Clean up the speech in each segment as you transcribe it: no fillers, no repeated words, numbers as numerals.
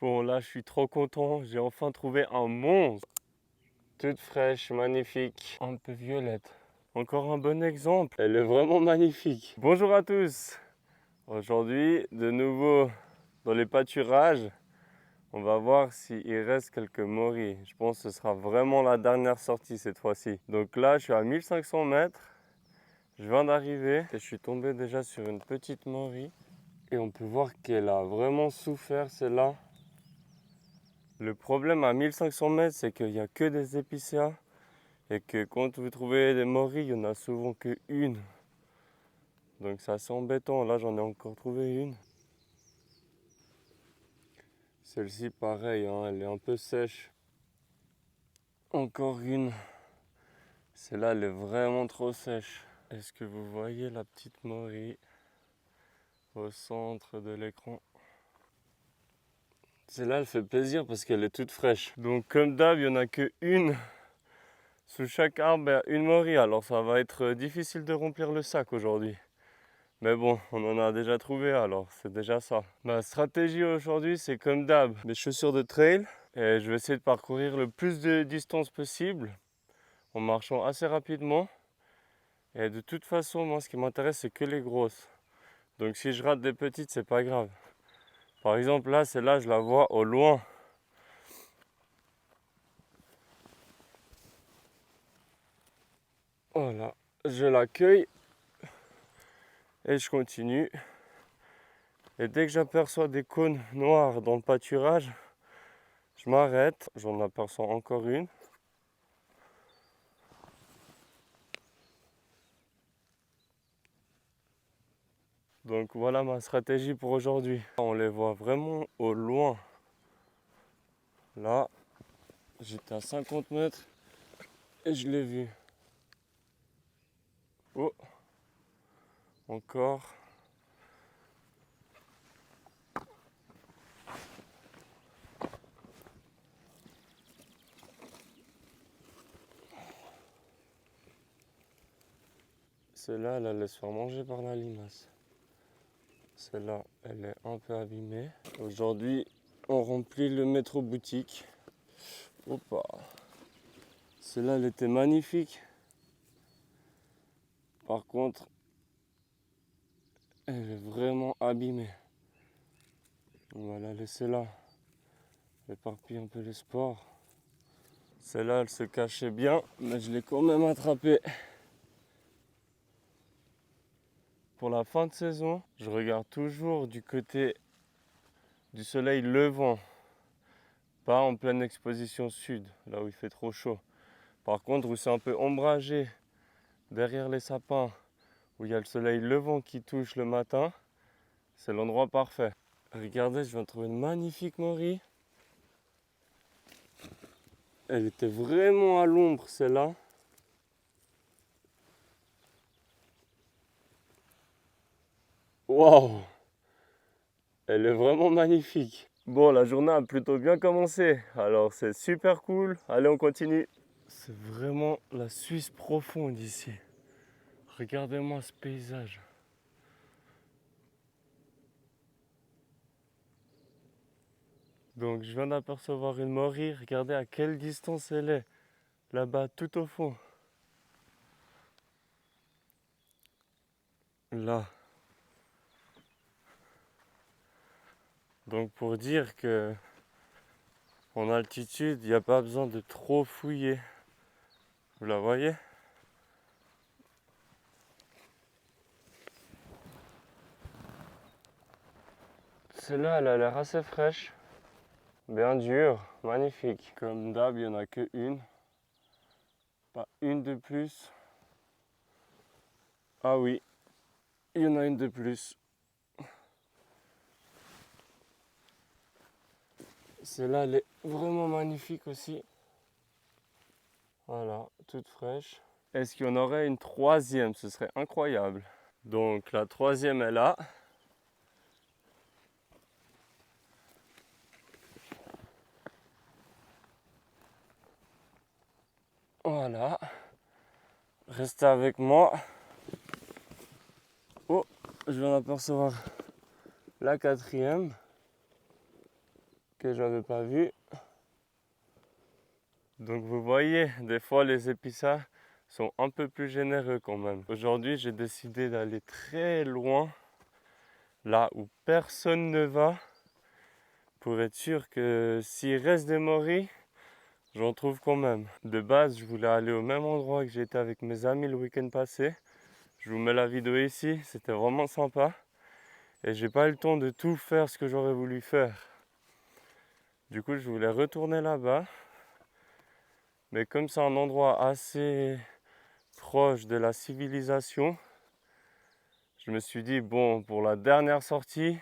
Bon, là, je suis trop content. J'ai enfin trouvé un monstre. Toute fraîche, magnifique. Un peu violette. Encore un bon exemple. Elle est vraiment magnifique. Bonjour à tous. Aujourd'hui, de nouveau dans les pâturages. On va voir s'il reste quelques morilles. Je pense que ce sera vraiment la dernière sortie cette fois-ci. Donc là, je suis à 1500 mètres. Je viens d'arriver et je suis tombé déjà sur une petite morille. Et on peut voir qu'elle a vraiment souffert, celle-là. Le problème à 1500 mètres, c'est qu'il n'y a que des épicéas. Et que quand vous trouvez des morilles, il n'y en a souvent qu'une. Donc c'est assez embêtant. Là, j'en ai encore trouvé une. Celle-ci, pareil, hein, elle est un peu sèche. Encore une. Celle-là, elle est vraiment trop sèche. Est-ce que vous voyez la petite morille au centre de l'écran? Celle-là, elle fait plaisir parce qu'elle est toute fraîche. Donc comme d'hab, il n'y en a qu'une. Sous chaque arbre, il y a une morille. Alors ça va être difficile de remplir le sac aujourd'hui. Mais bon, on en a déjà trouvé, alors c'est déjà ça. Ma stratégie aujourd'hui, c'est comme d'hab, mes chaussures de trail. Et je vais essayer de parcourir le plus de distance possible en marchant assez rapidement. Et de toute façon, moi, ce qui m'intéresse, c'est que les grosses. Donc si je rate des petites, c'est pas grave. Par exemple, là, celle-là, je la vois au loin. Voilà, je l'accueille et je continue. Et dès que j'aperçois des cônes noirs dans le pâturage, je m'arrête. J'en aperçois encore une. Donc voilà ma stratégie pour aujourd'hui. On les voit vraiment au loin. Là, j'étais à 50 mètres et je l'ai vu. Oh, encore. Celle-là, elle allait se faire manger par la limace. Celle-là, elle est un peu abîmée. Aujourd'hui, on remplit le métro boutique. Opa. Celle-là, elle était magnifique. Par contre, elle est vraiment abîmée. On va la laisser là. Éparpille un peu les spores. Celle-là, elle se cachait bien, mais je l'ai quand même attrapée. Pour la fin de saison, je regarde toujours du côté du soleil levant, pas en pleine exposition sud, là où il fait trop chaud. Par contre, où c'est un peu ombragé, derrière les sapins, où il y a le soleil levant qui touche le matin, c'est l'endroit parfait. Regardez, je viens de trouver une magnifique morille. Elle était vraiment à l'ombre, celle-là. Waouh! Elle est vraiment magnifique. Bon, la journée a plutôt bien commencé, alors c'est super cool. Allez, on continue. C'est vraiment la Suisse profonde ici. Regardez-moi ce paysage. Donc je viens d'apercevoir une morille. Regardez à quelle distance elle est. Là-bas, tout au fond. Là. Donc pour dire que en altitude, il n'y a pas besoin de trop fouiller. Vous la voyez? Celle-là, elle a l'air assez fraîche. Bien dure, magnifique. Comme d'hab, il n'y en a qu'une. Pas une de plus. Ah oui, il y en a une de plus. Celle-là, elle est vraiment magnifique aussi. Voilà, toute fraîche. Est-ce qu'il y en aurait une troisième? Ce serait incroyable. Donc la troisième est là. Voilà. Restez avec moi. Oh, je viens d'apercevoir la quatrième. que j'avais pas vu. Donc vous voyez, des fois les épicas sont un peu plus généreux quand même. Aujourd'hui, j'ai décidé d'aller très loin, là où personne ne va, pour être sûr que s'il reste des morilles, j'en trouve quand même. De base, je voulais aller au même endroit que j'étais avec mes amis le week-end passé. Je vous mets la vidéo ici, c'était vraiment sympa. Et j'ai pas eu le temps de tout faire ce que j'aurais voulu faire. Du coup, je voulais retourner là-bas. Mais comme c'est un endroit assez proche de la civilisation, je me suis dit, bon, pour la dernière sortie,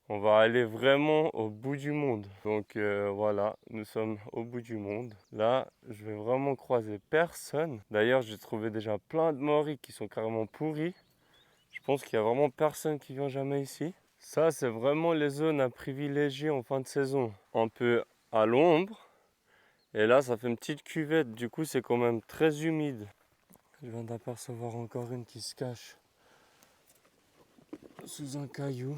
on va aller vraiment au bout du monde. Donc voilà, nous sommes au bout du monde. Là, je vais vraiment croiser personne. D'ailleurs, j'ai trouvé déjà plein de morilles qui sont carrément pourris. Je pense qu'il n'y a vraiment personne qui vient jamais ici. Ça, c'est vraiment les zones à privilégier en fin de saison. Un peu à l'ombre. Et là, ça fait une petite cuvette. Du coup, c'est quand même très humide. Je viens d'apercevoir encore une qui se cache sous un caillou.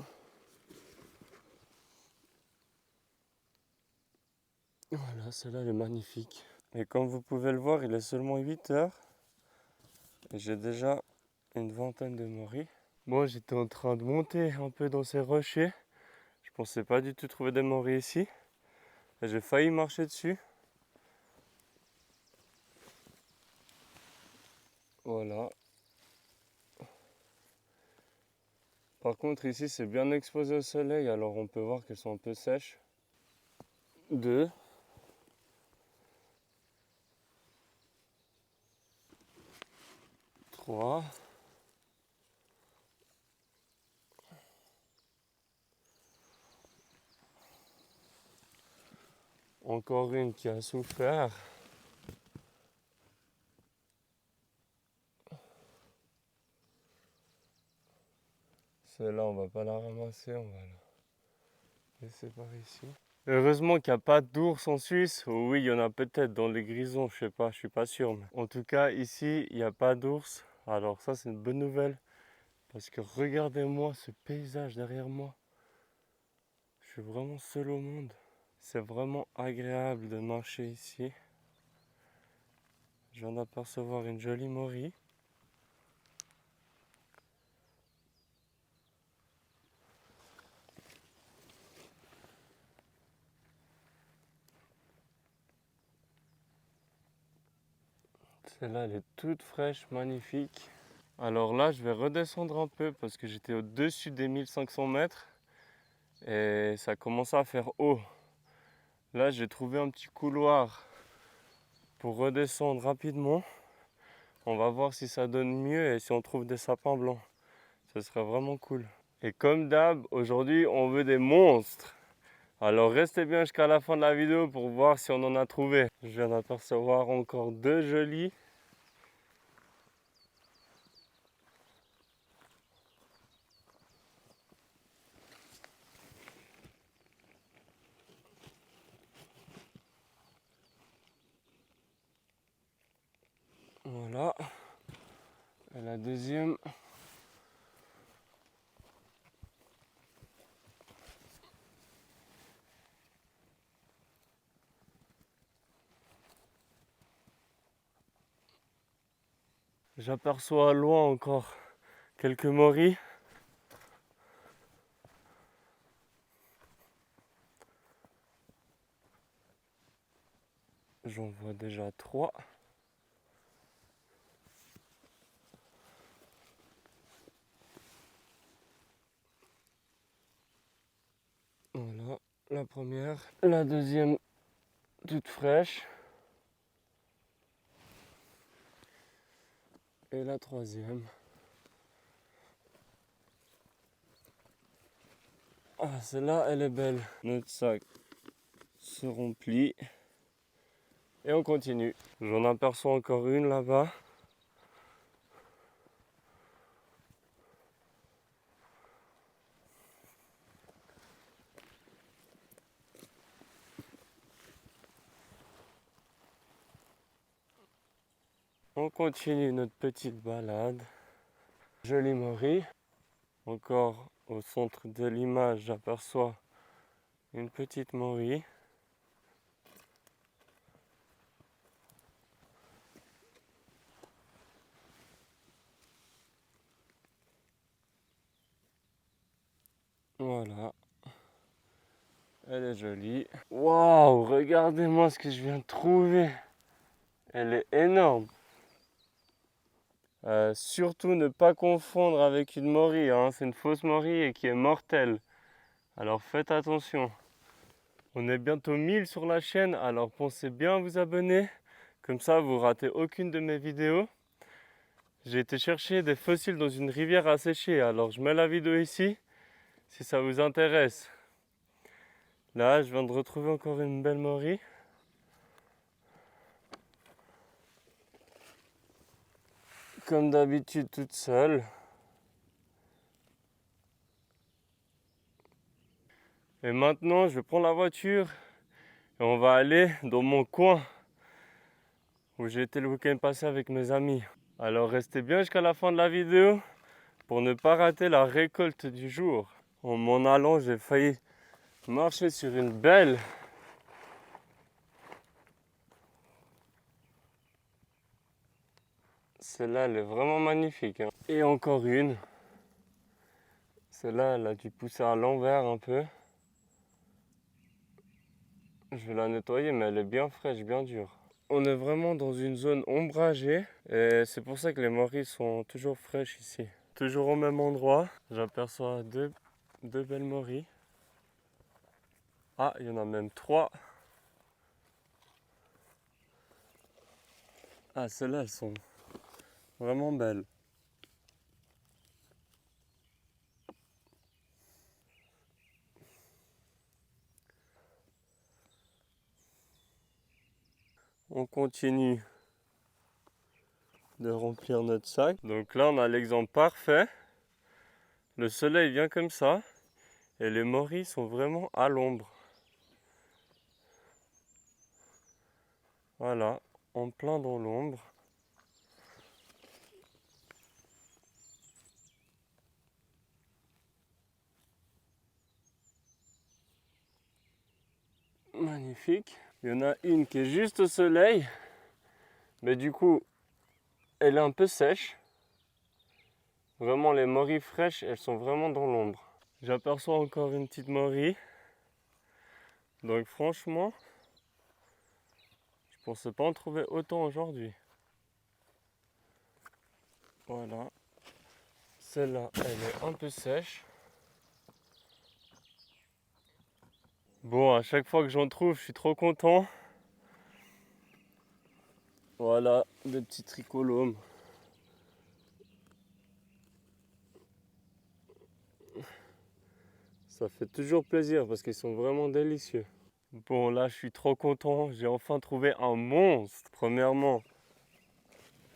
Voilà, celle-là, elle est magnifique. Et comme vous pouvez le voir, il est seulement 8 heures. Et j'ai déjà une vingtaine de morilles. Moi, j'étais en train de monter un peu dans ces rochers. Je pensais pas du tout trouver des morilles ici. Et j'ai failli marcher dessus. Voilà. Par contre, ici, c'est bien exposé au soleil, alors on peut voir qu'elles sont un peu sèches. 2. 3. Encore une qui a souffert. Celle-là, on va pas la ramasser, on va la laisser par ici. Heureusement qu'il n'y a pas d'ours en Suisse. Oh oui, il y en a peut-être dans les grisons, je sais pas, je suis pas sûr. Mais en tout cas, ici, il n'y a pas d'ours. Alors ça, c'est une bonne nouvelle. Parce que regardez-moi ce paysage derrière moi. Je suis vraiment seul au monde. C'est vraiment agréable de marcher ici. Je viens d'apercevoir une jolie morille. Celle-là, elle est toute fraîche, magnifique. Alors là, je vais redescendre un peu parce que j'étais au-dessus des 1500 mètres et ça commence à faire haut. Là, j'ai trouvé un petit couloir pour redescendre rapidement. On va voir si ça donne mieux et si on trouve des sapins blancs. Ce serait vraiment cool. Et comme d'hab, aujourd'hui, on veut des monstres. Alors restez bien jusqu'à la fin de la vidéo pour voir si on en a trouvé. Je viens d'apercevoir encore 2 jolis. Voilà. Et la deuxième. J'aperçois loin encore quelques morilles. J'en vois déjà 3. Voilà, la première. La deuxième, toute fraîche. Et la troisième. Ah, celle-là, elle est belle. Notre sac se remplit. Et on continue. J'en aperçois encore une là-bas. On continue notre petite balade. Jolie morille. Encore au centre de l'image, j'aperçois Une petite morie. Voilà. Elle est jolie. Waouh, regardez-moi ce que je viens de trouver. Elle est énorme. Surtout ne pas confondre avec une morie, hein. C'est une fausse morie et qui est mortelle. Alors faites attention. On est bientôt 1000 sur la chaîne, alors pensez bien à vous abonner. Comme ça, vous ratez aucune de mes vidéos. J'ai été chercher des fossiles dans une rivière asséchée, alors je mets la vidéo ici si ça vous intéresse. Là, je viens de retrouver encore une belle morie. Comme d'habitude, toute seule. Et maintenant, je vais prendre la voiture et on va aller dans mon coin où j'ai été le week-end passé avec mes amis. Alors restez bien jusqu'à la fin de la vidéo pour ne pas rater la récolte du jour. En m'en allant, j'ai failli marcher sur une belle. Celle-là, elle est vraiment magnifique, hein. Et encore une. Celle-là, elle a dû pousser à l'envers un peu. Je vais la nettoyer, mais elle est bien fraîche, bien dure. On est vraiment dans une zone ombragée et c'est pour ça que les morilles sont toujours fraîches ici. Toujours au même endroit, j'aperçois deux belles morilles. Ah, il y en a même 3. Ah, celles-là, elles sont vraiment belles. On continue de remplir notre sac. Donc là, on a l'exemple parfait. Le soleil vient comme ça et les morilles sont vraiment à l'ombre. Voilà, en plein dans l'ombre. Magnifique. Il y en a une qui est juste au soleil, mais du coup, elle est un peu sèche. Vraiment, les morilles fraîches, elles sont vraiment dans l'ombre. J'aperçois encore une petite morille. Donc franchement, je pensais pas en trouver autant aujourd'hui. Voilà. Celle-là, elle est un peu sèche. Bon, à chaque fois que j'en trouve, je suis trop content. Voilà, des petits tricholomes. Ça fait toujours plaisir parce qu'ils sont vraiment délicieux. Bon, là, je suis trop content. J'ai enfin trouvé un monstre. Premièrement,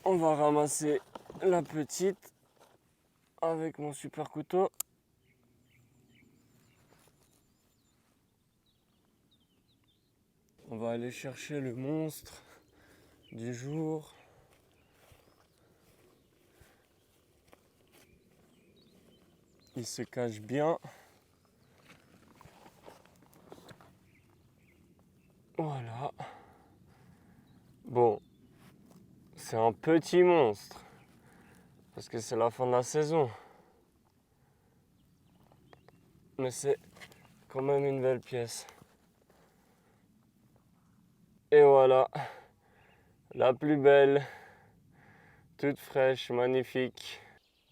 on va ramasser la petite avec mon super couteau. On va aller chercher le monstre du jour. Il se cache bien. Voilà. Bon, c'est un petit monstre. Parce que c'est la fin de la saison. Mais c'est quand même une belle pièce. Et voilà. La plus belle. Toute fraîche, magnifique.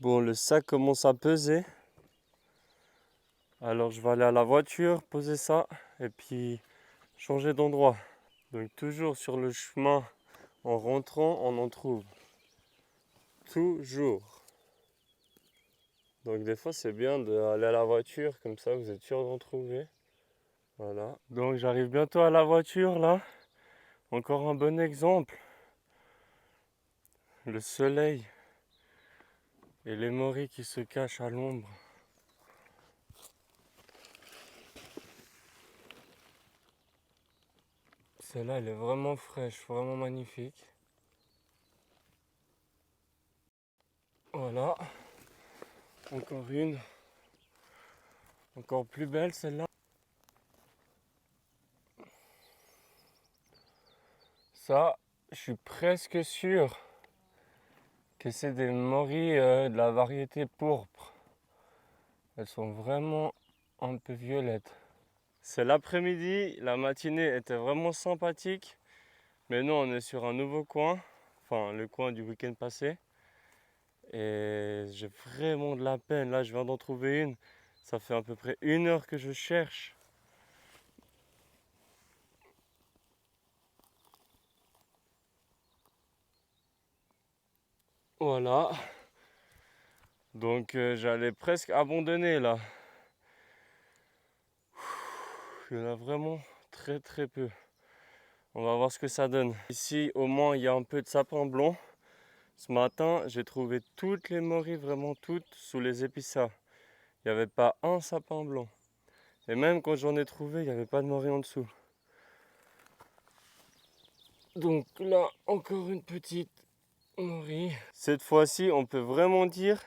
Bon, le sac commence à peser. Alors je vais aller à la voiture, poser ça et puis changer d'endroit. Donc toujours sur le chemin, en rentrant, on en trouve. Toujours. Donc des fois c'est bien d'aller à la voiture, comme ça vous êtes sûr d'en trouver. Voilà. Donc j'arrive bientôt à la voiture là. Encore un bon exemple. Le soleil et les morilles qui se cachent à l'ombre. Celle-là, elle est vraiment fraîche, vraiment magnifique. Voilà. Encore une. Encore plus belle celle-là. Ça, je suis presque sûr que c'est des morilles de la variété pourpre. Elles sont vraiment un peu violettes. C'est l'après-midi, la matinée était vraiment sympathique. Mais nous, on est sur un nouveau coin, enfin le coin du week-end passé. Et j'ai vraiment de la peine. Là, je viens d'en trouver une. Ça fait à peu près 1 heure que je cherche. Voilà. Donc j'allais presque abandonner là. Il y en a vraiment très très peu. On va voir ce que ça donne. Ici au moins il y a un peu de sapin blanc. Ce matin j'ai trouvé toutes les morilles, vraiment toutes, sous les épissards. Il n'y avait pas un sapin blanc. Et même quand j'en ai trouvé, il n'y avait pas de morilles en dessous. Donc là, encore une petite morille. Cette fois-ci, on peut vraiment dire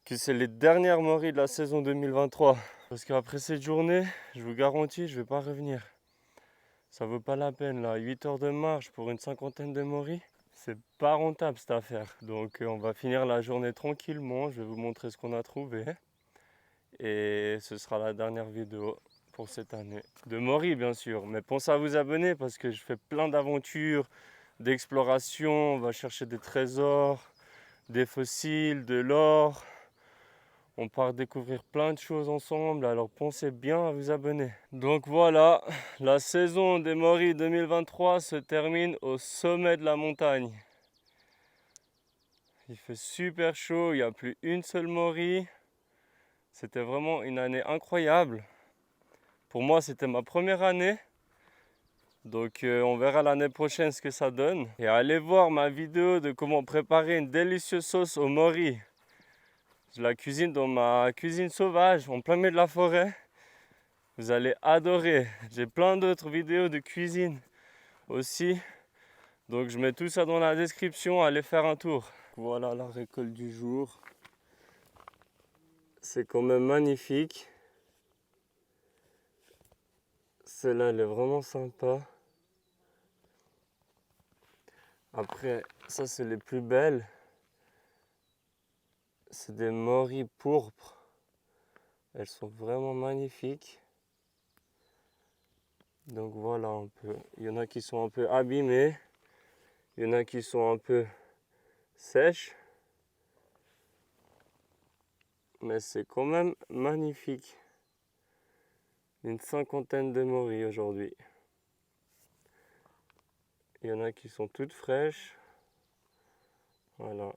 que c'est les dernières morilles de la saison 2023. Parce qu'après cette journée, je vous garantis, je vais pas revenir. Ça vaut pas la peine là. 8 heures de marche pour une cinquantaine de morilles, c'est pas rentable cette affaire. Donc on va finir la journée tranquillement. Je vais vous montrer ce qu'on a trouvé. Et ce sera la dernière vidéo pour cette année. De morilles bien sûr. Mais pensez à vous abonner parce que je fais plein d'aventures, d'exploration. On va chercher des trésors, des fossiles, de l'or. On part découvrir plein de choses ensemble, alors pensez bien à vous abonner. Donc voilà, la saison des morilles 2023 se termine au sommet de la montagne. Il fait super chaud, il n'y a plus une seule morille. C'était vraiment une année incroyable. Pour moi, c'était ma première année. Donc on verra l'année prochaine ce que ça donne. Et allez voir ma vidéo de comment préparer une délicieuse sauce aux morilles. Je la cuisine dans ma cuisine sauvage, en plein milieu de la forêt. Vous allez adorer. J'ai plein d'autres vidéos de cuisine aussi. Donc je mets tout ça dans la description, allez faire un tour. Voilà la récolte du jour. C'est quand même magnifique. Celle-là, elle est vraiment sympa. Après, ça c'est les plus belles. C'est des morilles pourpres. Elles sont vraiment magnifiques. Donc voilà un peu. Il y en a qui sont un peu abîmées. Il y en a qui sont un peu sèches. Mais c'est quand même magnifique. Une cinquantaine de morilles aujourd'hui. Il y en a qui sont toutes fraîches. Voilà.